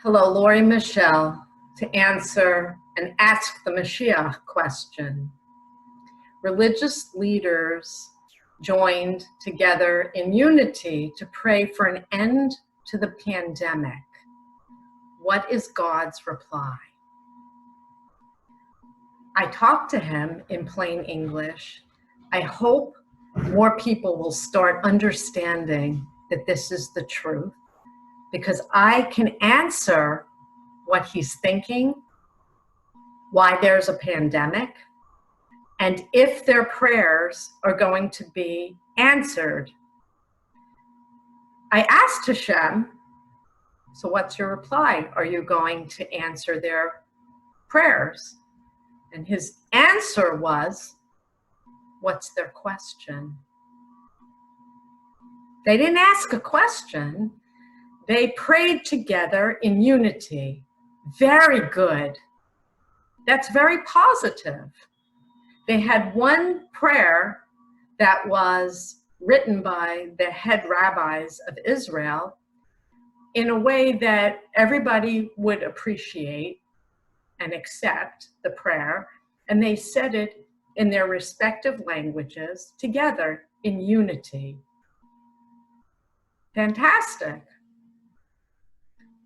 Hello, Lori Michelle, to answer and ask the Moshiach question. Religious leaders joined together in unity to pray for an end to the pandemic. What is God's reply? I talked to him in plain English. I hope more people will start understanding that this is the truth, because I can answer what he's thinking, why there's a pandemic, and if their prayers are going to be answered. I asked Hashem, so what's your reply? Are you going to answer their prayers? And his answer was, what's their question? They didn't ask a question. They prayed together in unity. Very good. That's very positive. They had one prayer that was written by the head rabbis of Israel in a way that everybody would appreciate and accept the prayer, and they said it in their respective languages together in unity. Fantastic.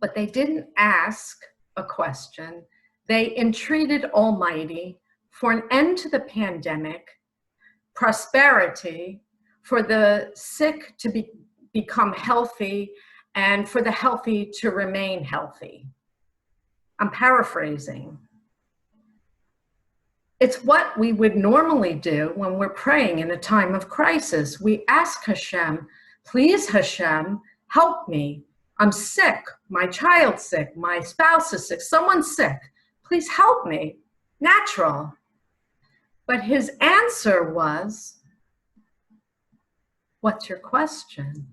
But they didn't ask a question. They entreated Almighty for an end to the pandemic, prosperity, for the sick to become healthy, and for the healthy to remain healthy. I'm paraphrasing. It's what we would normally do when we're praying in a time of crisis. We ask Hashem, please Hashem, help me. I'm sick, my child's sick, my spouse is sick, someone's sick. Please help me. Natural. But his answer was, what's your question?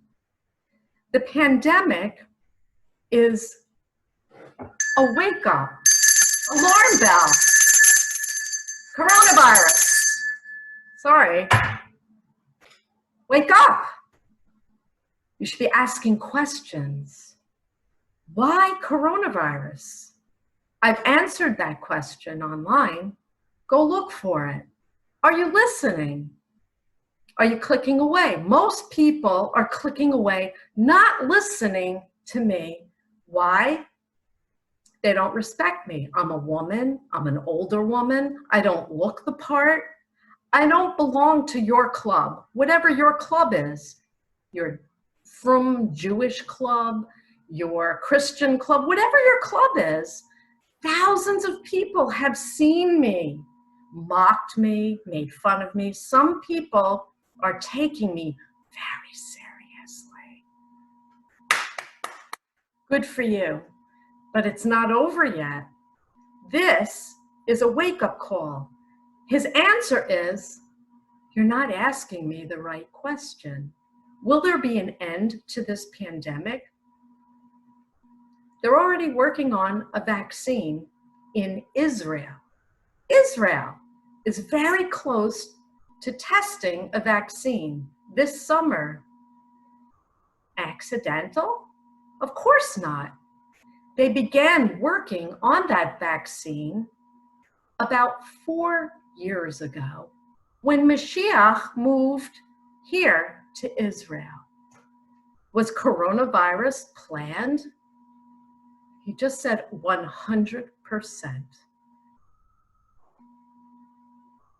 The pandemic is a wake-up, alarm bell, coronavirus. Sorry. Wake up. You should be asking questions. Why coronavirus? I've answered that question online. Go look for it. Are you listening? Are you clicking away? Most people are clicking away, not listening to me. Why? They don't respect me. I'm a woman. I'm an older woman. I don't look the part. I don't belong to your club, whatever your club is. Your Frum Jewish club, your Christian club, whatever your club is. Thousands of people have seen me, mocked me, made fun of me. Some people are taking me very seriously. Good for you, but it's not over yet. This is a wake-up call. His answer is, you're not asking me the right question. Will there be an end to this pandemic? They're already working on a vaccine in Israel. Israel is very close to testing a vaccine this summer. Accidental? Of course not. They began working on that vaccine about 4 years ago when Mashiach moved here to Israel. Was coronavirus planned? He just said 100%.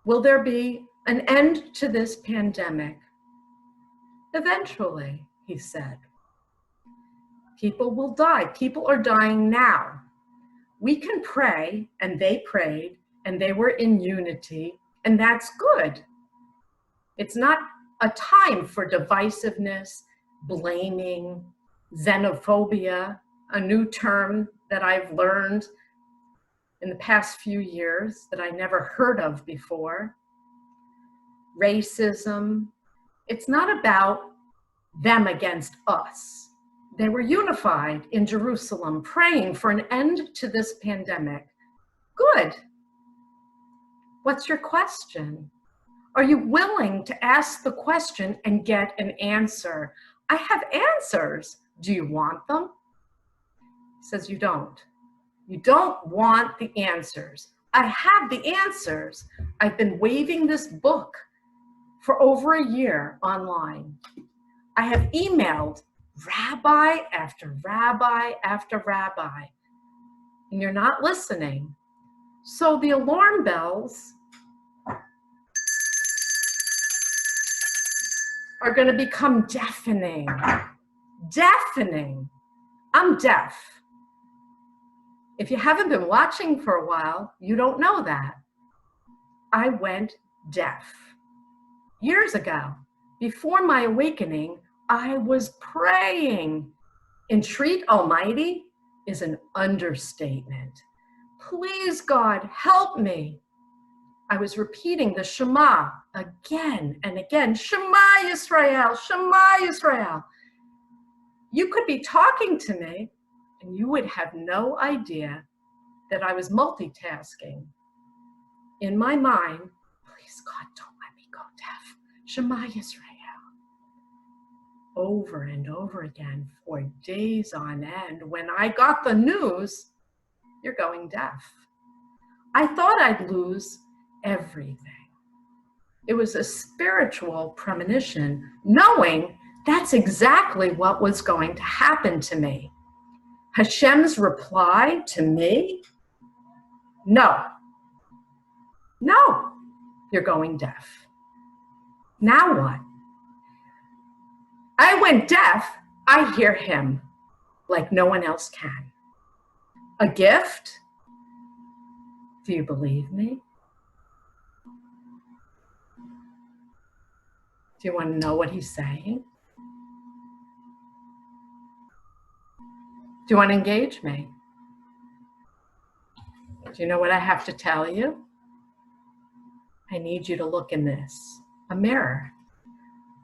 Will there be an end to this pandemic? Eventually, he said. People will die. People are dying now. We can pray, and they prayed, and they were in unity, and that's good. It's not a time for divisiveness, blaming, xenophobia, a new term that I've learned in the past few years that I never heard of before. Racism. It's not about them against us. They were unified in Jerusalem, praying for an end to this pandemic. Good. What's your question? Are you willing to ask the question and get an answer? I have answers. Do you want them? He says, you don't. You don't want the answers. I have the answers. I've been waving this book for over a year online. I have emailed rabbi after rabbi after rabbi, and you're not listening. So the alarm bells are going to become deafening. Deafening. I'm deaf. If you haven't been watching for a while, you don't know that. I went deaf. Years ago, before my awakening, I was praying. Entreat Almighty is an understatement. Please, God, help me. I was repeating the Shema again and again. Shema Yisrael, Shema Yisrael. You could be talking to me and you would have no idea that I was multitasking. In my mind, please, God, don't let me go deaf. Shema Yisrael. Over and over again for days on end. When I got the news, you're going deaf. I thought I'd lose everything. It was a spiritual premonition, knowing that's exactly what was going to happen to me. Hashem's reply to me, no, you're going deaf. Now what? I went deaf, I hear him like no one else can. A gift? Do you believe me? Do you want to know what he's saying? Do you want to engage me? Do you know what I have to tell you? I need you to look in this, a mirror.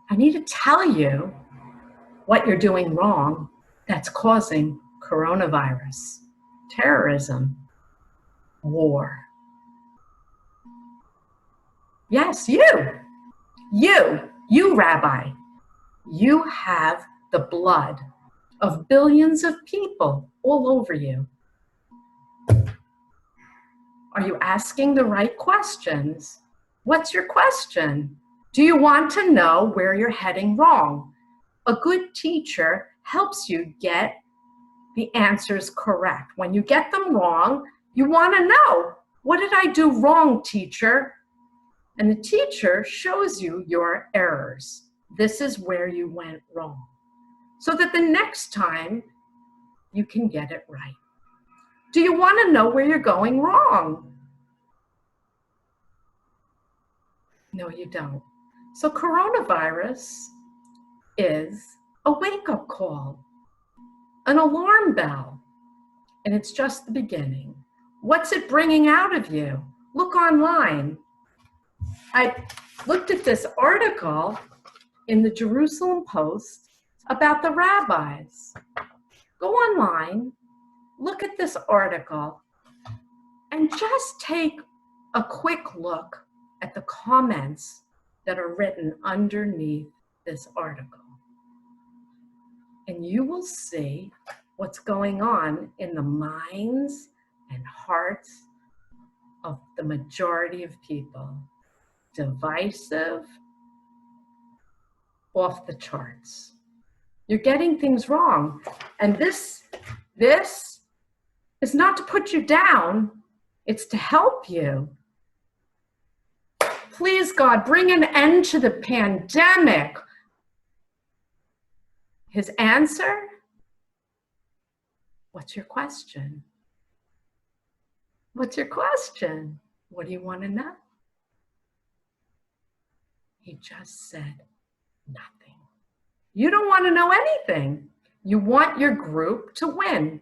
I need to tell you what you're doing wrong that's causing coronavirus, terrorism, war. Yes, you, Rabbi, you have the blood of billions of people all over you. Are you asking the right questions? What's your question? Do you want to know where you're heading wrong? A good teacher helps you get the answers correct. When you get them wrong, you want to know, what did I do wrong, teacher? And the teacher shows you your errors. This is where you went wrong, so that the next time you can get it right. Do you want to know where you're going wrong? No, you don't. So coronavirus is a wake-up call, an alarm bell, and it's just the beginning. What's it bringing out of you? Look online. I looked at this article in the Jerusalem Post about the rabbis. Go online, look at this article, and just take a quick look at the comments that are written underneath this article. And you will see what's going on in the minds and hearts of the majority of people. Divisive, off the charts. You're getting things wrong. And this is not to put you down, it's to help you. Please, God, bring an end to the pandemic. His answer? What's your question? What's your question? What do you want to know? He just said nothing. You don't want to know anything. You want your group to win.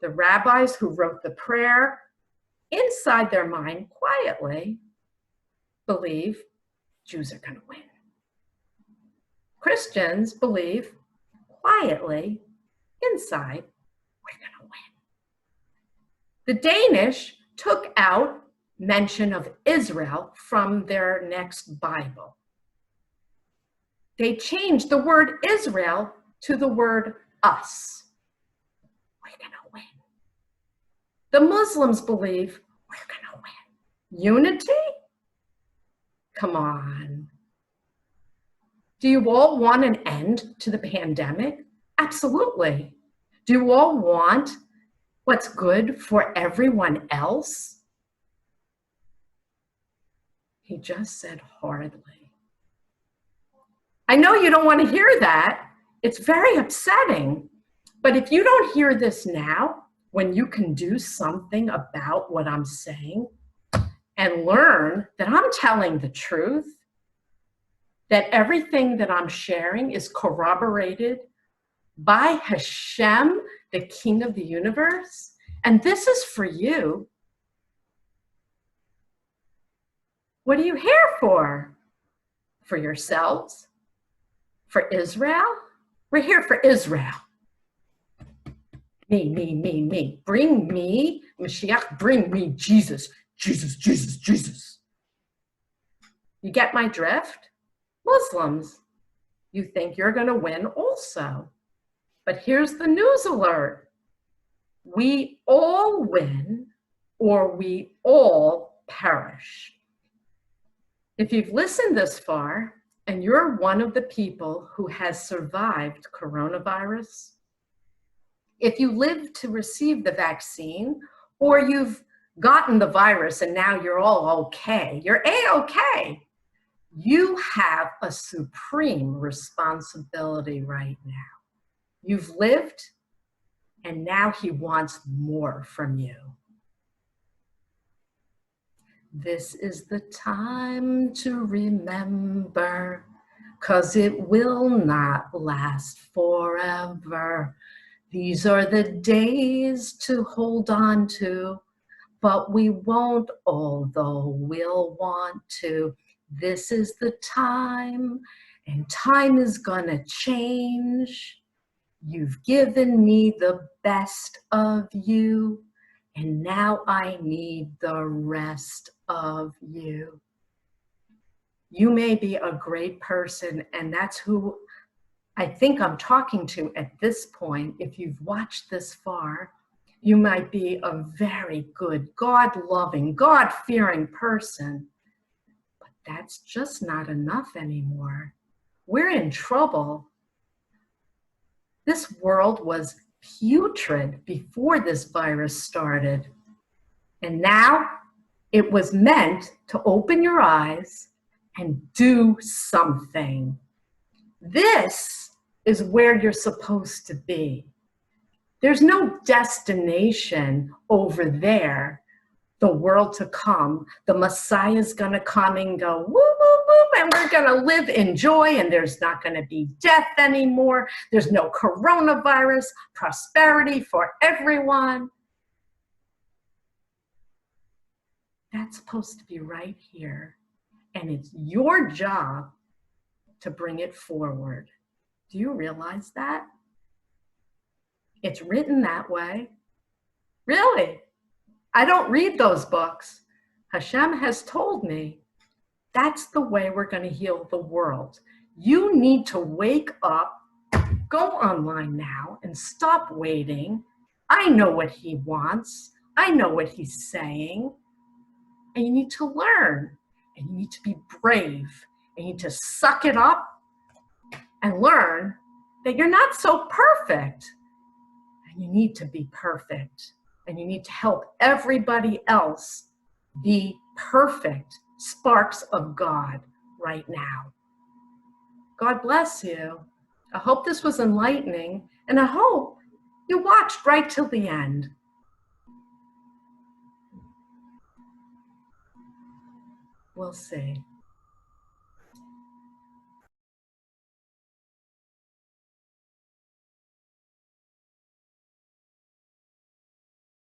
The rabbis who wrote the prayer inside their mind quietly believe Jews are going to win. Christians believe quietly inside we're going to win. The Danish took out mention of Israel from their next Bible. They changed the word Israel to the word us. we're going to win. The Muslims believe we're going to win. Unity? Come on. Do you all want an end to the pandemic? Absolutely. Do you all want what's good for everyone else? He just said hardly. I know you don't want to hear that. It's very upsetting. But if you don't hear this now, when you can do something about what I'm saying and learn that I'm telling the truth, that everything that I'm sharing is corroborated by Hashem, the King of the universe, and this is for you, what are you here for? For yourselves? For Israel? We're here for Israel. Me. Bring me, Mashiach, bring me Jesus. Jesus. You get my drift? Muslims, you think you're going to win also. But here's the news alert. We all win or we all perish. If you've listened this far and you're one of the people who has survived coronavirus, if you live to receive the vaccine or you've gotten the virus and now you're all okay, you're A-okay, you have a supreme responsibility right now. You've lived, and now he wants more from you. This is the time to remember, 'cause it will not last forever. These are the days to hold on to, but we won't, although we'll want to. This is the time, and time is gonna change. You've given me the best of you, and now I need the rest of you. You may be a great person, and that's who I think I'm talking to at this point. If you've watched this far, you might be a very good, God-loving, God-fearing person, but that's just not enough anymore. We're in trouble. This world was putrid before this virus started. And now it was meant to open your eyes and do something. This is where you're supposed to be. There's no destination over there, the world to come. The Messiah's gonna come and go, whoop, whoop, whoop, and we're gonna live in joy, and there's not gonna be death anymore. There's no coronavirus, prosperity for everyone. That's supposed to be right here. And it's your job to bring it forward. Do you realize that? It's written that way. Really? I don't read those books. Hashem has told me that's the way we're going to heal the world. You need to wake up, go online now, and stop waiting. I know what he wants. I know what he's saying. And you need to learn. And you need to be brave. And you need to suck it up and learn that you're not so perfect. And you need to be perfect. And you need to help everybody else be perfect sparks of God right now. God bless you. I hope this was enlightening, and I hope you watched right till the end. We'll see.